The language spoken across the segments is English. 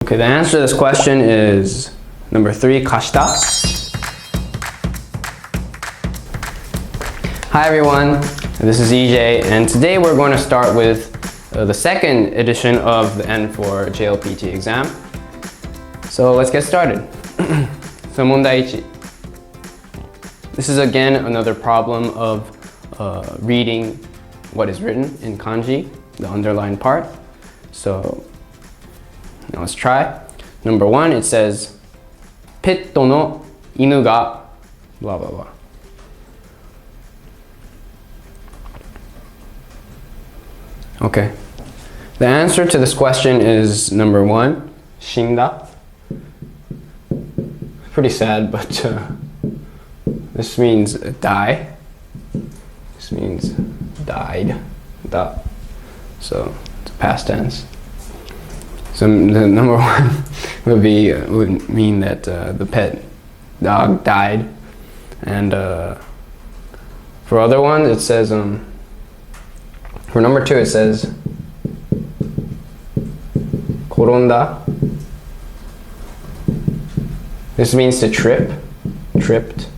Okay, the answer to this question is number 3, kashita. Hi everyone, this is EJ, and today we're going to start with the second edition of the N4 JLPT exam. So let's get started. So 問題1. This is again another problem of reading what is written in kanji, the underlined part. So now let's try. Number 1, it says ペットの犬が blah blah blah. Okay. The answer to this question is number 1, 死んだ. Pretty sad, but this means die. This means died. Da. So it's past tense. So the number 1 would mean that the pet dog died, and for other ones it says for number 2 it says 転んだ. This means to trip, tripped,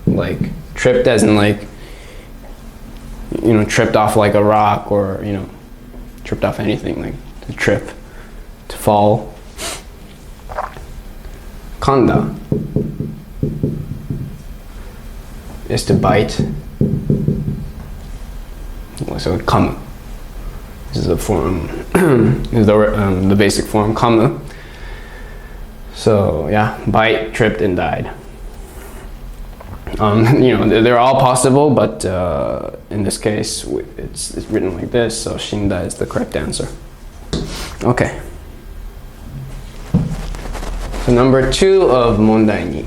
like tripped as in like, you know, tripped off like a rock, or you know, tripped off anything, like to trip, to fall. Kanda is to bite. So kamu. This is the form, is the basic form, kamu. So yeah, bite, tripped, and died. You know, they're all possible, but in this case, it's written like this, so shinda is the correct answer. Okay. So number 2 of 問題2.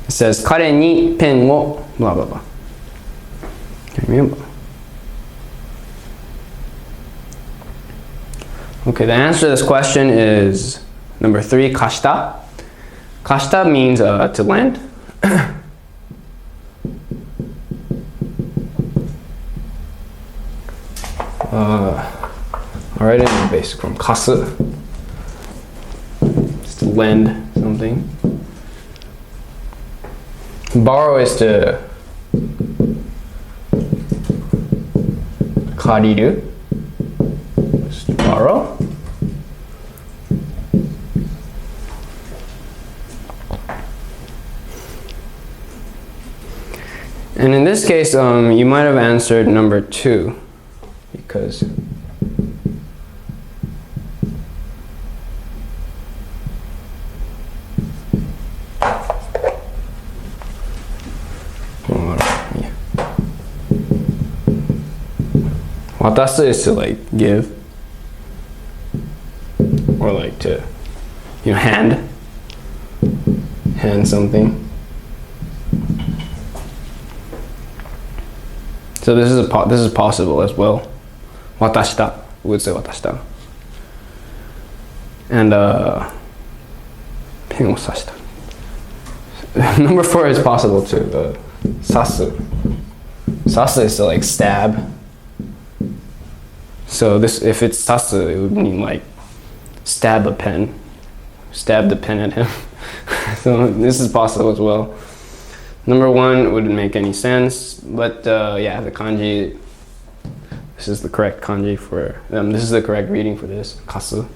It says 彼にペンを blah blah blah. Can't remember. Okay, the answer to this question is number 3, 貸した. Kashita means to lend. I'll write it in the basic form. Kasu. Just to lend something. Borrow is to kariru. Just to borrow. And in this case, you might have answered number 2, because watasu is to like give, or like to, you know, hand something. So this is possible as well. Watashita, we would say watashita. And pen o sashita. Number 4 is possible too. Sasu. Sasu is to like stab. So this, if it's sasu, it would mean like stab a pen, stab the pen at him. So this is possible as well. Number 1 wouldn't make any sense, but yeah, the kanji, this is the correct kanji for, this is the correct reading for this, kasu.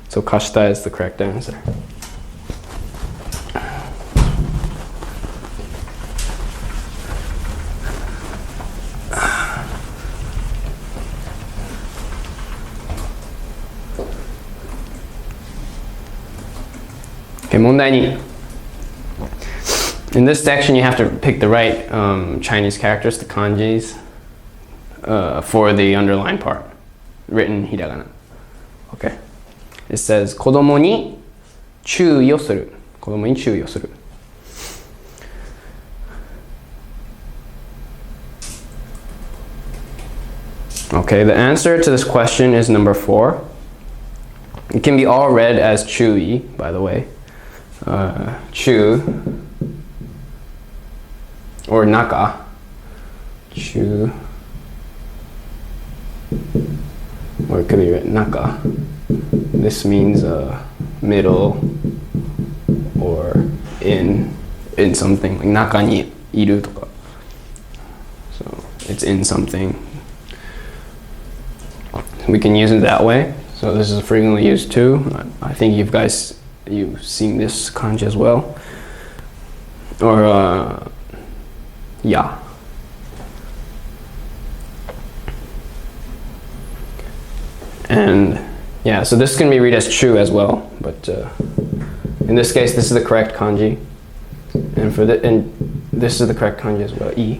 So kashita is the correct answer. Okay, 問題2. In this section, you have to pick the right Chinese characters, the kanjis, for the underlined part, written hiragana. Okay. It says 子供に注意をする. 子供に注意をする. Okay, the answer to this question is number 4. It can be all read as chui, by the way. chu or naka. Chu, or it could be written naka. This means middle or in something, like naka ni iru toka. So it's in something. We can use it that way. So this is frequently used too. I think you've seen this kanji as well. Or yeah. And yeah, so this can be read as true as well, but in this case, this is the correct kanji, and this is the correct kanji as well. I.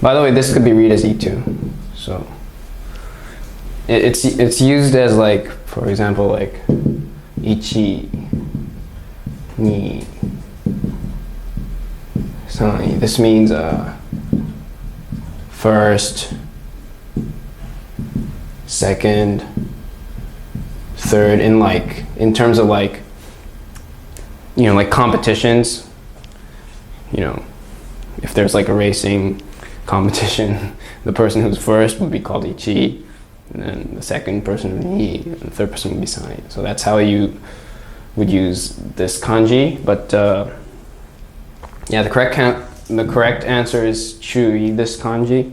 By the way, this could be read as I too. So it's used as, like, for example, like ichi, ni. This means first, second, third, in terms of, like, you know, like competitions. You know, if there's like a racing competition, the person who's first would be called ichi, and then the second person would be ni, and the third person would be sai. So that's how you would use this kanji, but yeah, the correct answer is chui, this kanji.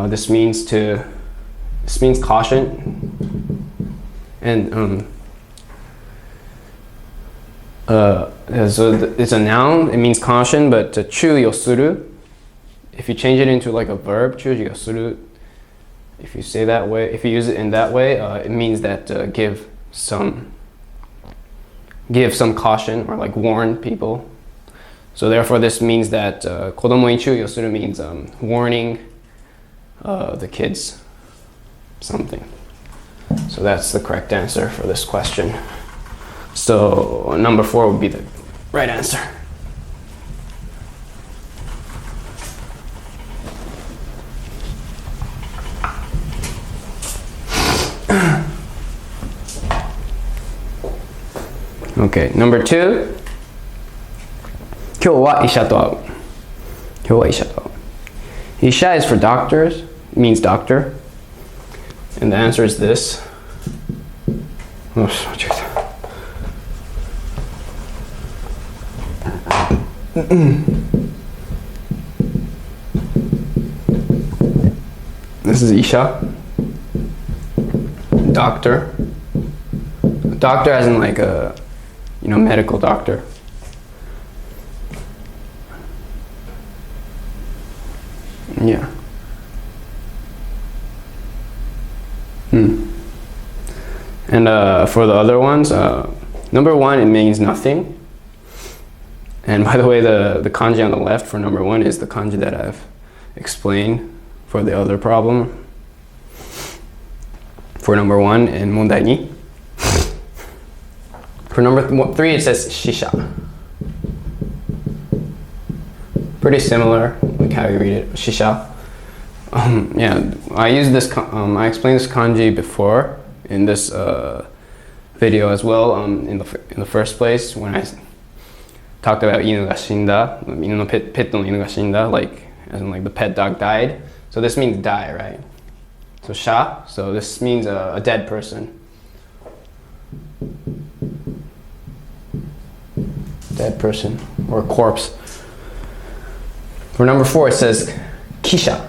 This means caution, and so it's a noun. It means caution, but chuyi o suru, if you change it into like a verb, chuyi o suru, if you say that way, if you use it in that way, it means that give some caution, or like warn people. So therefore, this means that kodomo ni chuyi o suru means warning the kids something. So that's the correct answer for this question. So number 4 would be the right answer. Okay, number 2. 今日は医者と会う。今日は医者と会う。医者 is for doctors, it means doctor. And the answer is this. Oh, this is isha, doctor. Doctor as in like a, you know, medical doctor. Yeah. And for the other ones, number 1, it means nothing. And by the way, the kanji on the left for number 1 is the kanji that I've explained for the other problem. For number 1 in mondai ni. For number 3, it says shisha. Pretty similar, like how you read it, shisha. Yeah, I used this. I explained this kanji before in this video as well. In the first place, when I talked about inu ga shinda, inu no pet no inu ga shinda, like as in like the pet dog died. So this means die, right? So sha. So this means a dead person. Dead person or corpse. For number 4, it says kisha.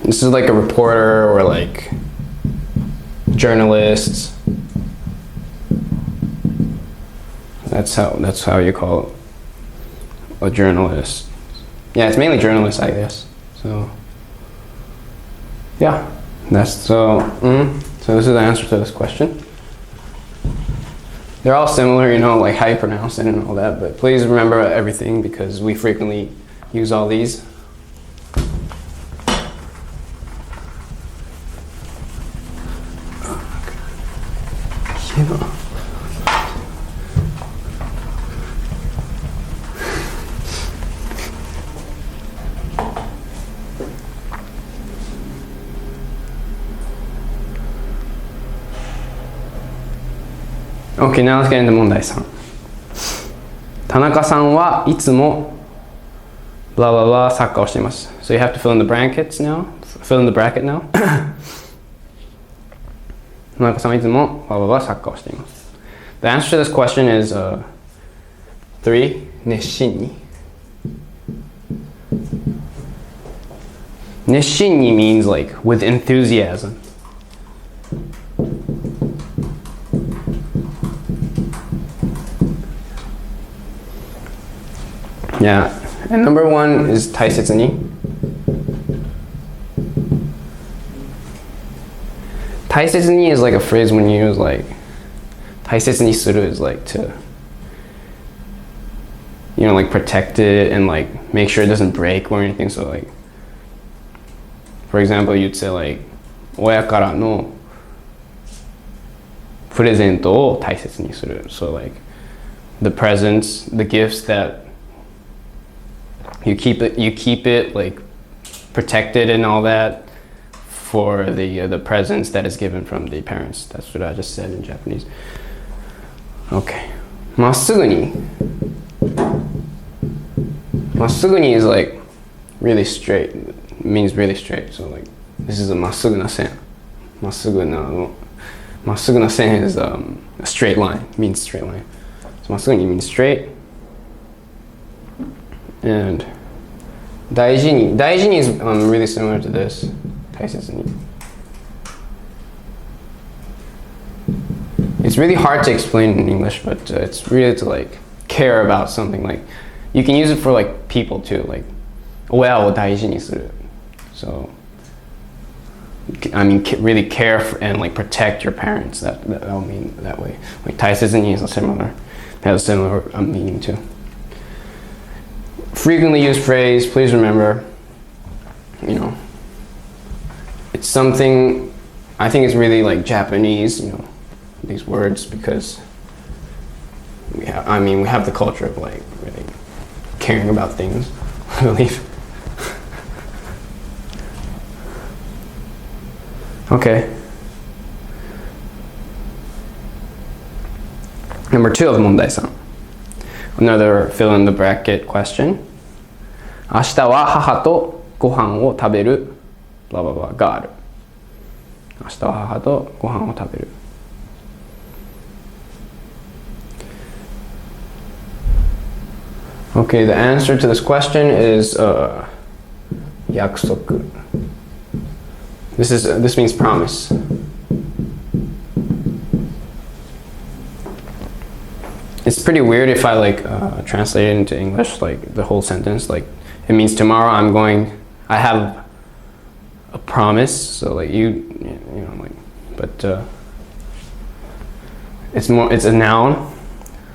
This is like a reporter or like journalist. That's how you call it, a journalist. Yeah, it's mainly journalists, I guess. So yeah, so this is the answer to this question. They're all similar, you know, like how you pronounce it and all that, but please remember everything because we frequently use all these. Okay, now let's get into 問題3。田中さんはいつも blah blah blah サッカーをしています。So you have to fill in the brackets now. Fill in the bracket now. 田中さんはいつも blah blah blah サッカーをしています。The answer to this question is 3. 熱心に。熱心に means like with enthusiasm. Yeah, and number 1 is 大切に. 大切に is like a phrase when you use like 大切にする is like to, you know, like protect it and like make sure it doesn't break or anything. So like, for example, you'd say like 親からのプレゼントを大切にする. So like the presents, the gifts that you keep it like protected and all that for the presents that is given from the parents. That's what I just said in Japanese. Okay. まっすぐに. まっすぐに is like really straight. It means really straight. So like this is a まっすぐな線. まっすぐな線 is a straight line. It means straight line. So まっすぐに means straight. And 大事に is really similar to this. 大切に. It's really hard to explain in English, but it's really to like care about something. Like you can use it for like people too, like 親を大事にする. So I mean really care for and like protect your parents. That'll mean that way. Like 大切に is similar. Has a similar meaning too. Frequently used phrase, please remember, you know, it's something, I think it's really like Japanese, you know, these words, because we have the culture of like really caring about things, I believe. Okay. Number 2 of 問題3. Another fill in the bracket question. 明日は母とご飯を食べる blah blah blah がある。明日は母とご飯を食べる。Okay, the answer to this question is 約束. This means promise. It's pretty weird if I like translate it into English, like the whole sentence. Like it means tomorrow I have a promise. So like you know, like, but it's a noun.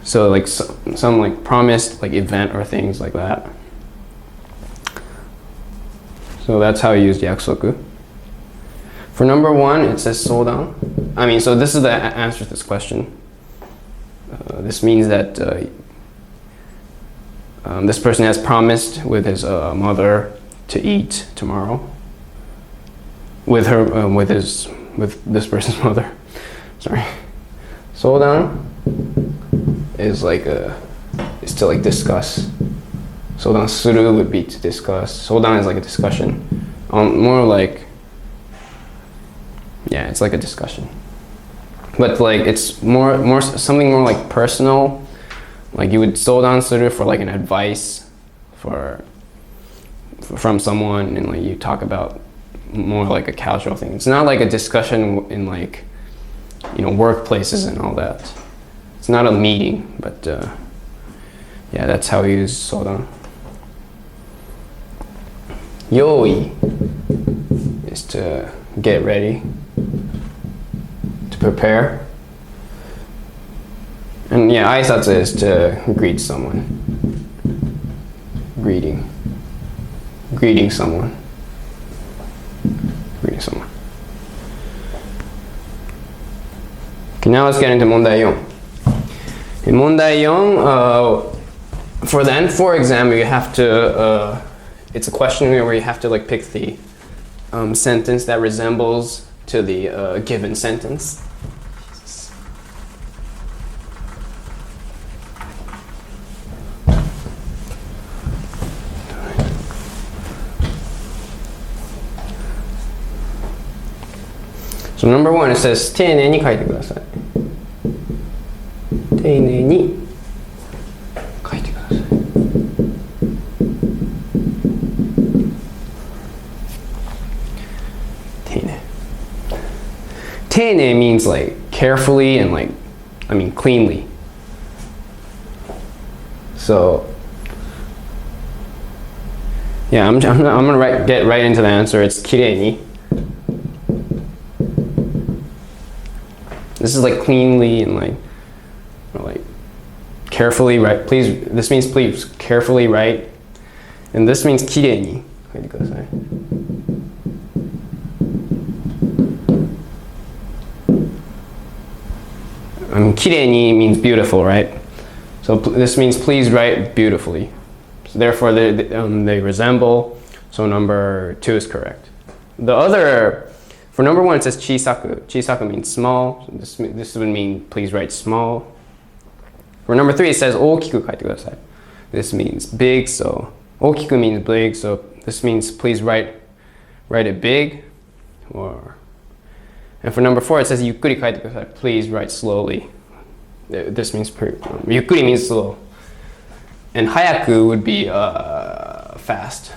So like some like promised like event or things like that. So that's how you use 約束. For number 1, it says 相談. So this is the answer to this question. This means that this person has promised with his mother to eat tomorrow. With this person's mother. Sorry. 相談 is like is to like discuss. 相談する would be to discuss. 相談 is like a discussion. More like, yeah, it's like a discussion. But like it's more something more like personal. Like you would 相談する for like an advice from someone, and like you talk about more like a casual thing. It's not like a discussion in like, you know, workplaces and all that. It's not a meeting, but yeah, that's how we use 相談. 用意 is to get ready, to prepare. And yeah, 挨拶 is to greet someone. Greeting someone. Okay, now let's get into 問題4. In 問題4, for the N4 exam, you have to, it's a question where you have to like pick the sentence that resembles to the given sentence. So number 1, it says 丁寧に書いてください。丁寧に書いてください。丁寧。丁寧 means like carefully and like, I mean cleanly. So yeah, I'm gonna get right into the answer. It's きれいに. This is like cleanly and like carefully write. Please, this means please carefully write, and this means きれいに書いてください. Kireni means beautiful, right? So this means please write beautifully. So therefore they resemble. So number 2 is correct. The other, for number 1 it says chisaku. Chisaku means small. So this would mean please write small. For number 3 it says 大きく書いてください. This means big. So 大きく means big. So this means please write it big. And for number 4 it says ゆっくり書いてください. Please write slowly. This means ゆっくり means slow. And 早く would be fast.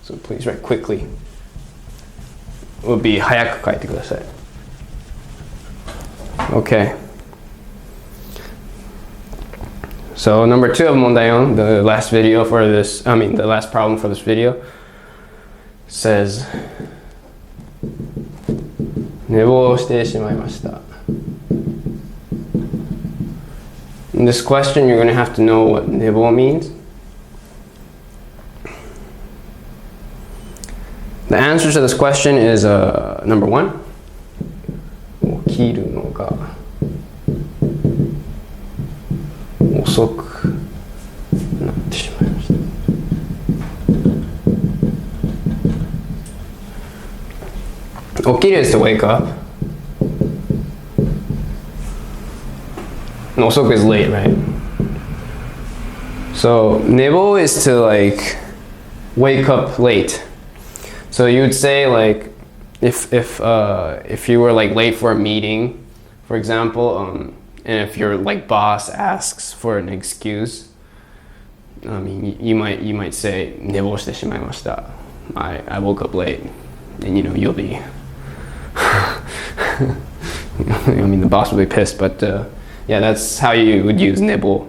So please write quickly. Would be 早く書いてください. Okay. So number 2 of 問題4, the last video for this, the last problem for this video, says 寝坊してしまいました. In this question, you're going to have to know what 寝坊 means. The answer to this question is number 1. 起きるのが遅くなってしまいました。起きる is to wake up. And 遅く is late, right? So 寝坊 is to like wake up late. So you would say like if you were like late for a meeting, for example, and if your like boss asks for an excuse, you might say 寝坊してしまいました. I woke up late, and you'll be the boss will be pissed, but yeah, that's how you would use 寝坊.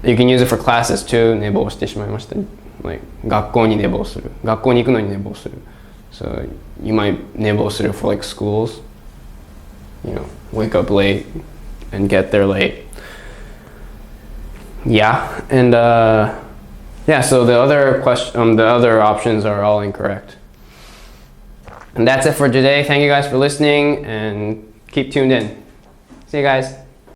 You can use it for classes too. 寝坊してしまいました. Like 学校に寝坊する. 学校に行くのに寝坊する. So you might 寝坊する for like schools. Wake up late and get there late. Yeah, and yeah. So the other options are all incorrect. And that's it for today. Thank you guys for listening and keep tuned in. See you guys.